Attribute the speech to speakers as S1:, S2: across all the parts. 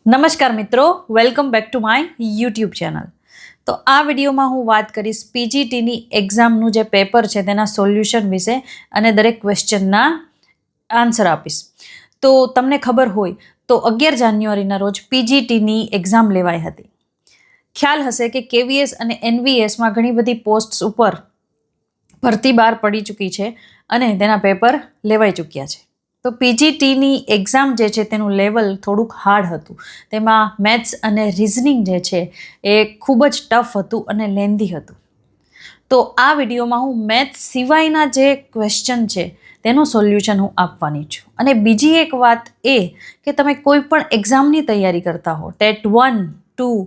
S1: નમસ્કાર મિત્રો, welcome back to my YouTube channel. તો આ વિડીયોમાં હું વાત કરીશ પીજીટીની એક્ઝામનું જે પેપર છે તેના સોલ્યુશન વિશે અને દરેક ક્વેશ્ચનના આન્સર આપીશ. તો તમને ખબર હોય તો 11 જાન્યુઆરીના રોજ પીજીટીની એક્ઝામ લેવાઈ હતી. ખ્યાલ હશે કે કેવીએસ અને એનવીએસમાં ઘણી બધી પોસ્ટ્સ ઉપર ભરતી બહાર પડી ચૂકી છે અને તેના પેપર લેવાઈ ચૂક્યા છે. તો પીજીટીની એક્ઝામ જે છે તેનું લેવલ થોડુંક હાર્ડ હતું. તેમાં મેથ્સ અને રિઝનિંગ જે છે એ ખૂબ જ ટફ હતું અને લેન્ધી હતું. તો આ વિડીયોમાં હું મેથ્સ સિવાયના જે ક્વેશ્ચન છે તેનું સોલ્યુશન હું આપવાની છું. અને બીજી એક વાત એ કે તમે કોઈ પણ એક્ઝામની તૈયારી કરતા હો, ટેટ 1, 2,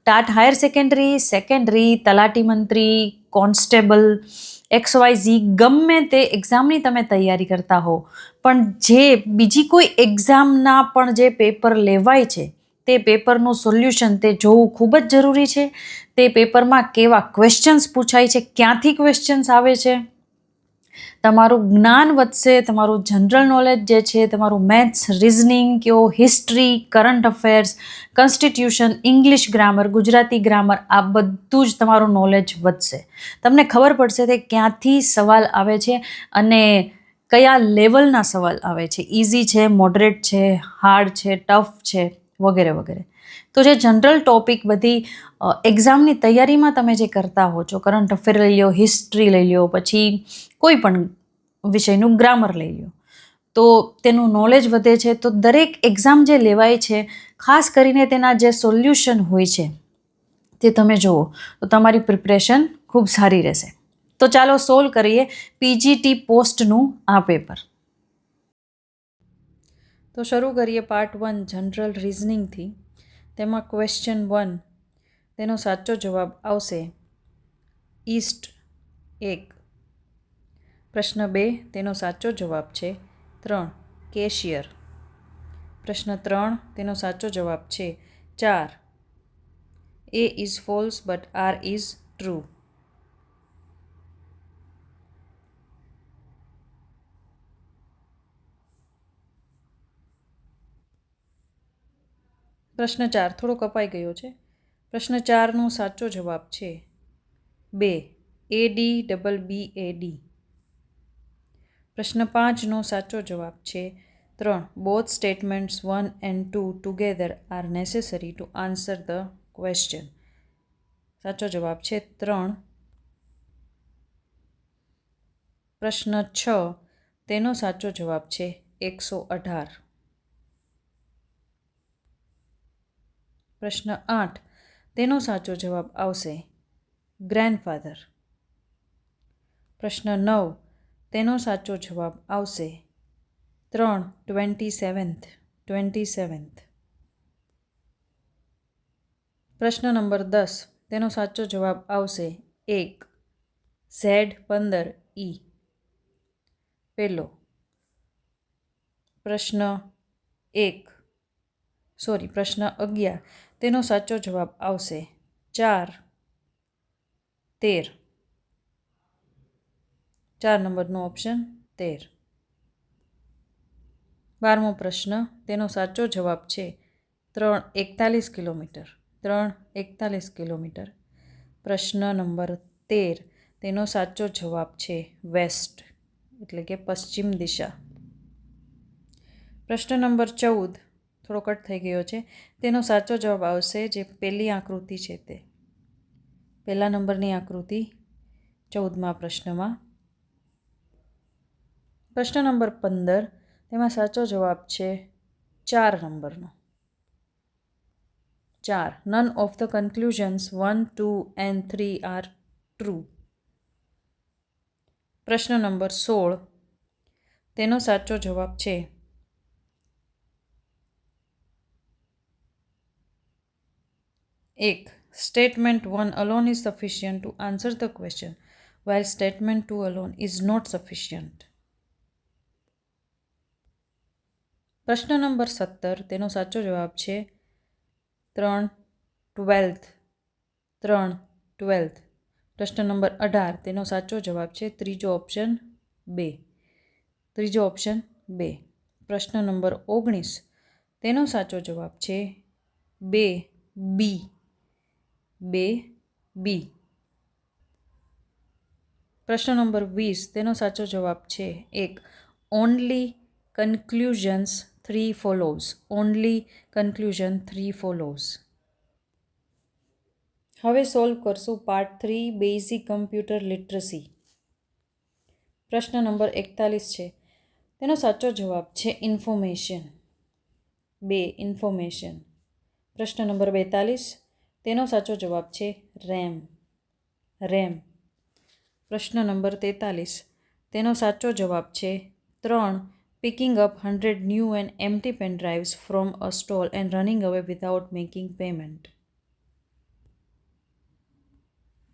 S1: ટાટ હાયર સેકન્ડરી, તલાટી મંત્રી, કોન્સ્ટેબલ, XYZ ગમે તે એક્ઝામની તમે તૈયારી કરતા હો, પણ જે બીજી કોઈ એક્ઝામના પણ જે પેપર લેવાય છે તે પેપરનું સોલ્યુશન તે જોવું ખૂબ જ જરૂરી છે. તે પેપરમાં કેવા ક્વેશ્ચન્સ પૂછાય છે, ક્યાંથી ક્વેશ્ચન્સ આવે છે, તમારું જ્ઞાન વધશે, તમારું જનરલ નોલેજ જે છે, તમારું મેથ્સ, રિઝનિંગ કયો, history, current affairs, constitution, English grammar, Gujarati grammar, આ બધું જ તમારું નોલેજ વધશે. તમને ખબર પડશે કે ક્યાંથી સવાલ આવે છે અને કયા લેવલના સવાલ આવે છે, ઇઝી છે, મોડરેટ છે, હાર્ડ છે, ટફ છે, વગેરે વગેરે. તો જે જનરલ ટોપિક બધી એક્ઝામની તૈયારીમાં તમે જે કરતા હો છો, કરંટ અફેર લઈ લો, હિસ્ટ્રી લઈ લો, પછી કોઈ પણ વિષયનું ગ્રામર લઈ લો, તો તેનું નોલેજ વધે છે. તો દરેક એક્ઝામ જે લેવાય છે, ખાસ કરીને તેના જે સોલ્યુશન હોય છે તે તમે જુઓ તો તમારી પ્રિપરેશન ખૂબ સારી રહેશે. તો ચાલો સોલ્વ કરીએ પીજીટી પોસ્ટનું આ પેપર. તો શરૂ કરીએ પાર્ટ 1 જનરલ રિઝનિંગથી. તેમાં ક્વેશ્ચન 1, તેનો સાચો જવાબ આવશે ઈસ્ટ 1. પ્રશ્ન 2, તેનો સાચો જવાબ છે 3, કેશિયર. પ્રશ્ન 3, તેનો સાચો જવાબ છે 4, A is false but R is true. પ્રશ્ન 4 થોડો કપાઈ ગયો છે. પ્રશ્ન 4નો સાચો જવાબ છે 2, ADBBAD. પ્રશ્ન 5નો સાચો જવાબ છે 3, both statements 1 and 2 together are necessary to answer the question. સાચો જવાબ છે 3. પ્રશ્ન 6, તેનો સાચો જવાબ છે 118. પ્રશ્ન 8, તેનો સાચો જવાબ આવશે ગ્રેન્ડફાધર. પ્રશ્ન 9, તેનો સાચો જવાબ આવશે 3, 27th. પ્રશ્ન નંબર 10, તેનો સાચો જવાબ આવશે 1, Z15E. પહેલો. પ્રશ્ન 11, તેનો સાચો જવાબ આવશે 4, 13. 4 નંબરનો ઓપ્શન 13. 12મો પ્રશ્ન, તેનો સાચો જવાબ છે 341 કિલોમીટર. પ્રશ્ન નંબર 13, તેનો સાચો જવાબ છે વેસ્ટ, એટલે કે પશ્ચિમ દિશા. પ્રશ્ન નંબર 14 થોડો કટ થઈ ગયો છે. તેનો સાચો જવાબ આવશે જે પહેલી આકૃતિ છે તે, પહેલા નંબરની આકૃતિ 14મા પ્રશ્નમાં. પ્રશ્ન નંબર 15, તેમાં સાચો જવાબ છે 4 નંબરનો. 4, none of the conclusions 1, 2 and 3 are true. પ્રશ્ન નંબર 16, તેનો સાચો જવાબ છે 1, statement 1 alone is sufficient to answer the question, while statement 2 alone is not sufficient. પ્રશ્ન નંબર 17, તેનો સાચો જવાબ છે 3, 12th. પ્રશ્ન નંબર 18, તેનો સાચો જવાબ છે ત્રીજો ઓપ્શન 2. પ્રશ્ન નંબર 19, તેનો સાચો જવાબ છે બે બી, બે બી. પ્રશ્ન નંબર 20, તેનો સાચો જવાબ છે 1. Only conclusions 3 follows. Only conclusion 3 follows. હવે સોલ્વ કરશું પાર્ટ 3 બેઝિક કમ્પ્યુટર લિટરસી. પ્રશ્ન નંબર 41 છે, તેનો સાચો જવાબ છે ઇન્ફોર્મેશન. 2. ઇન્ફોર્મેશન. પ્રશ્ન નંબર 42, તેનો સાચો જવાબ છે રેમ. રેમ. પ્રશ્ન નંબર 43, તેનો સાચો જવાબ છે 3. Picking up 100 new and empty pen drives from a stall and running away without making payment.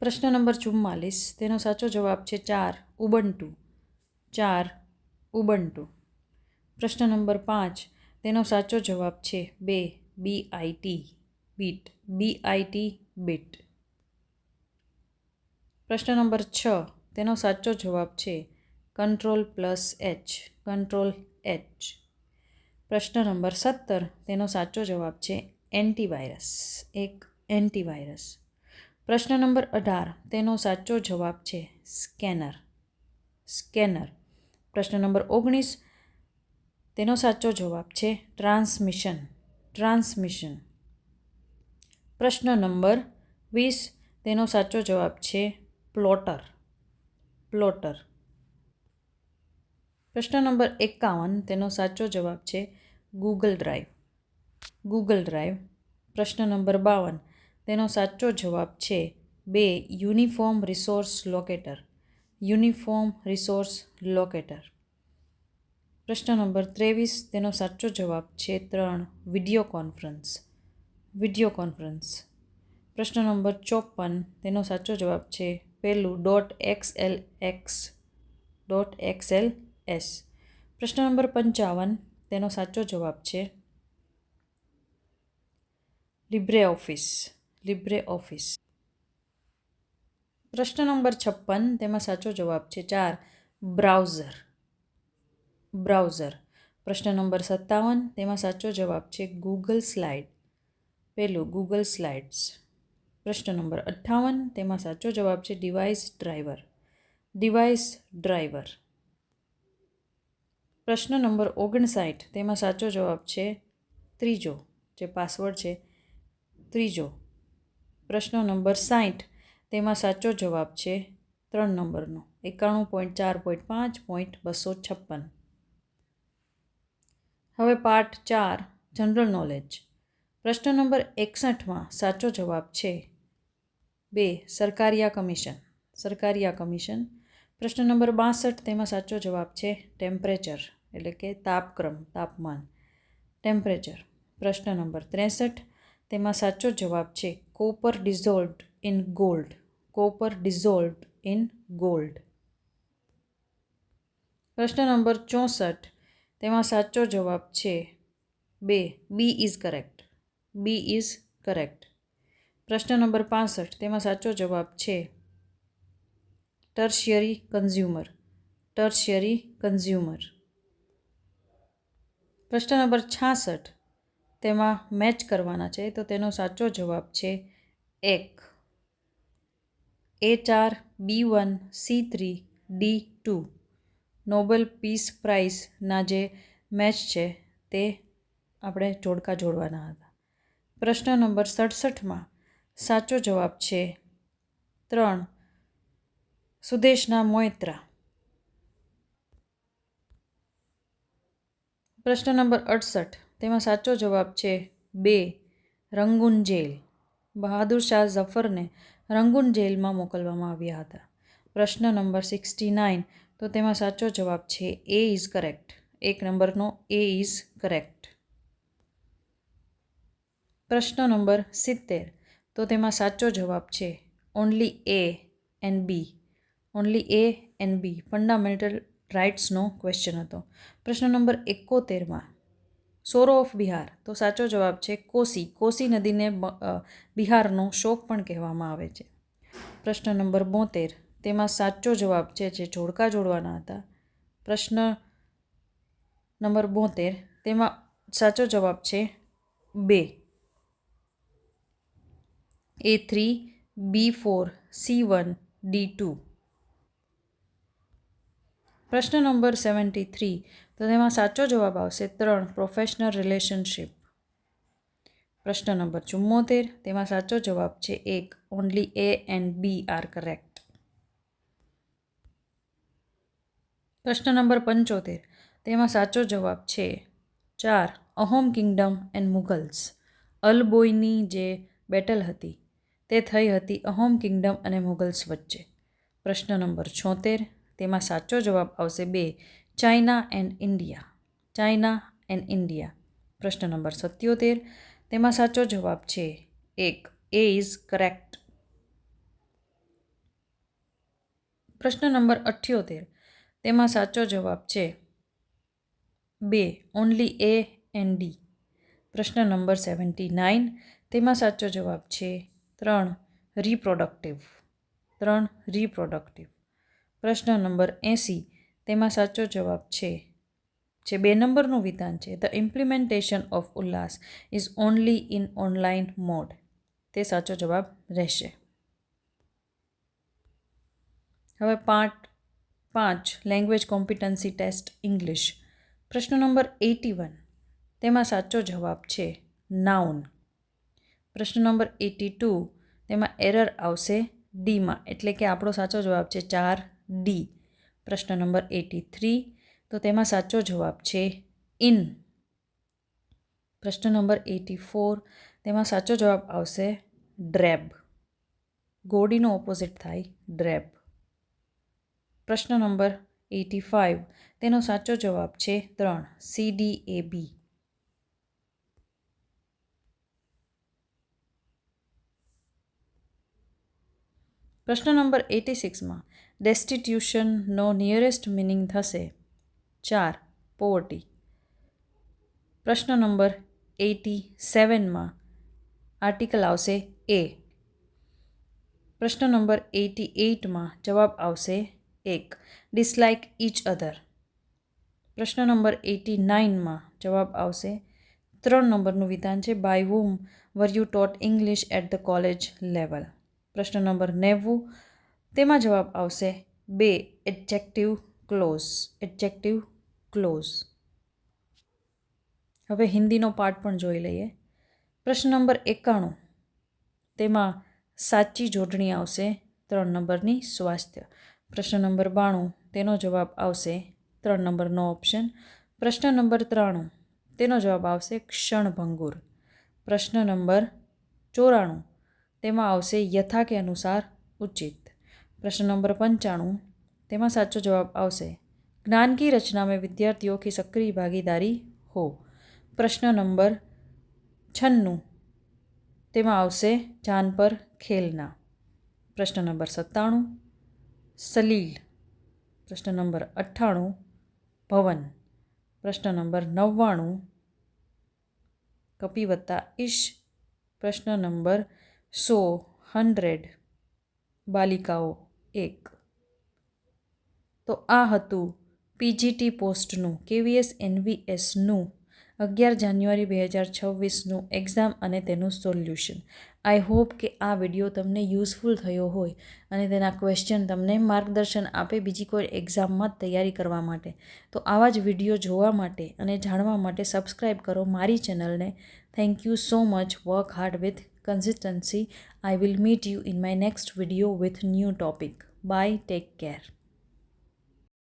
S1: પ્રશ્ન નંબર 44, તેનો સાચો જવાબ છે 4. ઉબન્ટુ. 4. ઉબન્ટુ. પ્રશ્ન નંબર 5, તેનો સાચો જવાબ છે 2. બીઆઈટી. બીટ. BIT bit. પ્રશ્ન નંબર 6, તેનો સાચો જવાબ છે Ctrl+H. Ctrl+H. પ્રશ્ન નંબર 17, તેનો સાચો જવાબ છે એન્ટીવાયરસ. એક એન્ટીવાયરસ. પ્રશ્ન નંબર 18, તેનો સાચો જવાબ છે સ્કેનર. સ્કેનર. પ્રશ્ન નંબર 19, તેનો સાચો જવાબ છે ટ્રાન્સમિશન. ટ્રાન્સમિશન. પ્રશ્ન નંબર 20, તેનો સાચો જવાબ છે પ્લોટર. પ્લોટર. પ્રશ્ન નંબર 51, તેનો સાચો જવાબ છે ગૂગલ ડ્રાઈવ. Google drive. પ્રશ્ન નંબર 52, તેનો સાચો જવાબ છે 2. Uniform resource locator. Uniform resource locator. પ્રશ્ન નંબર 23, તેનો સાચો જવાબ છે 3. Video conference. Video conference. પ્રશ્ન નંબર 54, તેનો સાચો જવાબ છે પહેલું .xlx. .xls. પ્રશ્ન નંબર 55, તેનો સાચો જવાબ છે લિબ્રે ઓફિસ. લિબ્રે ઓફિસ. પ્રશ્ન નંબર 56, તેમાં સાચો જવાબ છે 4. બ્રાઉઝર. બ્રાઉઝર. પ્રશ્ન નંબર 57, તેમાં સાચો જવાબ છે ગૂગલ સ્લાઇડ. પહેલું ગૂગલ સ્લાઇડ્સ. પ્રશ્ન નંબર 58, તેમાં સાચો જવાબ છે ડિવાઇસ ડ્રાઈવર. Device driver. પ્રશ્ન નંબર 59, તેમાં સાચો જવાબ છે ત્રીજો, જે પાસવર્ડ છે ત્રીજો. પ્રશ્ન નંબર 60, તેમાં સાચો જવાબ છે 3 નંબરનો 91.4.5.256. હવે પાર્ટ 4 જનરલ નોલેજ. પ્રશ્ન નંબર 61માં સાચો જવાબ છે 2. સરકારિયા કમિશન. સરકારિયા કમિશન. પ્રશ્ન નંબર 62, તેમાં સાચો જવાબ છે ટેમ્પરેચર, એટલે કે તાપક્રમ, તાપમાન. ટેમ્પરેચર. પ્રશ્ન નંબર 63, તેમાં સાચો જવાબ છે copper dissolved in gold. Copper dissolved in gold. પ્રશ્ન નંબર 64, તેમાં સાચો જવાબ છે 2. B is correct. B is correct. પ્રશ્ન નંબર 65, તેમાં સાચો જવાબ છે ટર્શિયરી કન્ઝ્યુમર. Tertiary consumer. પ્રશ્ન નંબર 66, તેમાં મેચ કરવાના છે, તો તેનો સાચો જવાબ છે 1. HR-B1-C3 D2. નોબેલ પીસ પ્રાઇઝના જે મેચ છે તે આપણે જોડકા જોડવાના હતા. પ્રશ્ન નંબર 67માં સાચો જવાબ છે 3. સુદેશના મોઇત્રા. પ્રશ્ન નંબર 68, તેમાં સાચો જવાબ છે 2. રંગૂન જેલ. બહાદુર શાહ ઝફરને રંગૂન જેલમાં મોકલવામાં આવ્યા હતા. પ્રશ્ન નંબર 69, તો તેમાં સાચો જવાબ છે એ ઇઝ કરેક્ટ. 1 નંબરનો એ ઇઝ કરેક્ટ. પ્રશ્ન નંબર 70, તો તેમાં સાચો જવાબ છે only A and B. Only A and B. Fundamental રાઇટ્સનો ક્વેશ્ચન હતો. પ્રશ્ન નંબર 71માં સોરો ઓફ બિહાર, તો સાચો જવાબ છે કોસી. કોસી નદીને બિહારનો શોક પણ કહેવામાં આવે છે. પ્રશ્ન નંબર 72, તેમાં સાચો જવાબ છે, જે જોડકા જોડવાના હતા. પ્રશ્ન નંબર 72, તેમાં સાચો જવાબ છે 2. A3, B4, C1, D2. પ્રશ્ન નંબર 73, તો તેમાં સાચો જવાબ આવશે 3, પ્રોફેશનલ રિલેશનશિપ. પ્રશ્ન નંબર 74, તેમાં સાચો જવાબ છે 1, only A and B are correct. પ્રશ્ન નંબર 75, તેમાં સાચો જવાબ છે 4, અહોમ કિંગડમ એન્ડ મુગલ્સ. અલબોયની જે બેટલ હતી તે થઈ હતી અહોમ કિંગડમ અને મુગલ્સ વચ્ચે. પ્રશ્ન નંબર 76, તેમાં સાચો જવાબ આવશે 2, China and India. China and India. પ્રશ્ન નંબર 77, તેમાં સાચો જવાબ છે 1, એ ઇઝ કરેક્ટ. પ્રશ્ન નંબર 78, તેમાં સાચો જવાબ છે 2, ઓનલી એ એન્ડ ડી. પ્રશ્ન નંબર 79, તેમાં સાચો જવાબ છે 3, રિપ્રોડક્ટિવ. 3, રિપ્રોડક્ટિવ. પ્રશ્ન નંબર 80, તેમાં સાચો જવાબ છે જે 2 નંબરનું વિધાન છે, the implementation of Ullas is only in online mode. તે સાચો જવાબ રહેશે. હવે part 5, language competency test English. પ્રશ્ન નંબર 81, તેમાં સાચો જવાબ છે નાઉન. પ્રશ્ન નંબર 82, તેમાં એરર આવશે ડીમાં, એટલે કે આપણો સાચો જવાબ છે 4D. પ્રશ્ન નંબર 83, તો તેમાં સાચો જવાબ છે ઇન. પ્રશ્ન નંબર 84, તેમાં સાચો જવાબ આવશે ડ્રેબ. ગોડીનો ઓપોઝિટ થાય ડ્રેબ. પ્રશ્ન નંબર 85, તેનો સાચો જવાબ છે 3, CDAB. પ્રશ્ન નંબર 86માં ડેસ્ટિટ્યુશનનો નિયરેસ્ટ મિનિંગ થશે 4, પોવર્ટી. પ્રશ્ન નંબર 87માં આર્ટિકલ આવશે એ. પ્રશ્ન નંબર 88માં જવાબ આવશે 1, ડિસલાઇક ઇચ અધર. પ્રશ્ન નંબર 89માં જવાબ આવશે 3 નંબરનું વિધાન છે, by whom were you taught English at the college level. પ્રશ્ન નંબર 90, તેમાં જવાબ આવશે 2, એડજેક્ટિવ ક્લોઝ. Adjective close. હવે હિન્દીનો પાર્ટ પણ જોઈ લઈએ. પ્રશ્ન નંબર 91, તેમાં સાચી જોડણી આવશે 3 નંબરની, સ્વાસ્થ્ય. પ્રશ્ન નંબર 92, તેનો જવાબ આવશે 3 નંબરનો ઓપ્શન. પ્રશ્ન નંબર 93, તેનો જવાબ આવશે ક્ષણભંગુર. પ્રશ્ન નંબર 94, તેમાં આવશે યથા કે અનુસાર ઉચિત. પ્રશ્ન નંબર 95, તેમાં સાચો જવાબ આવશે જ્ઞાન કી રચના में विद्यार्थियों की सक्रिय भागीदारी हो. પ્રશ્ન નંબર 96, તેમાં આવશે જાન પર ખેલના. પ્રશ્ન નંબર 97, સલીલ. પ્રશ્ન નંબર 98, ભવન. પ્રશ્ન નંબર 99, કપી વત્તા ઈશ. પ્રશ્ન નંબર 100, બાલિકાઓ 1. તો આ હતું પીજીટી પોસ્ટનું KVS NVSનું 11 જાન્યુઆરી 2026નું એક્ઝામ અને તેનું સોલ્યુશન. આઈ હોપ કે આ વિડીયો તમને યુઝફુલ થયો હોય અને તેના ક્વેશ્ચન તમને માર્ગદર્શન આપે બીજી કોઈ એક્ઝામમાં તૈયારી કરવા માટે. તો આવા જ વિડીયો જોવા માટે અને જાણવા માટે સબસ્ક્રાઈબ કરો મારી ચેનલને. Thank you so much. Work hard with consistency. I will meet you in my next video with new topic. Bye. Take care.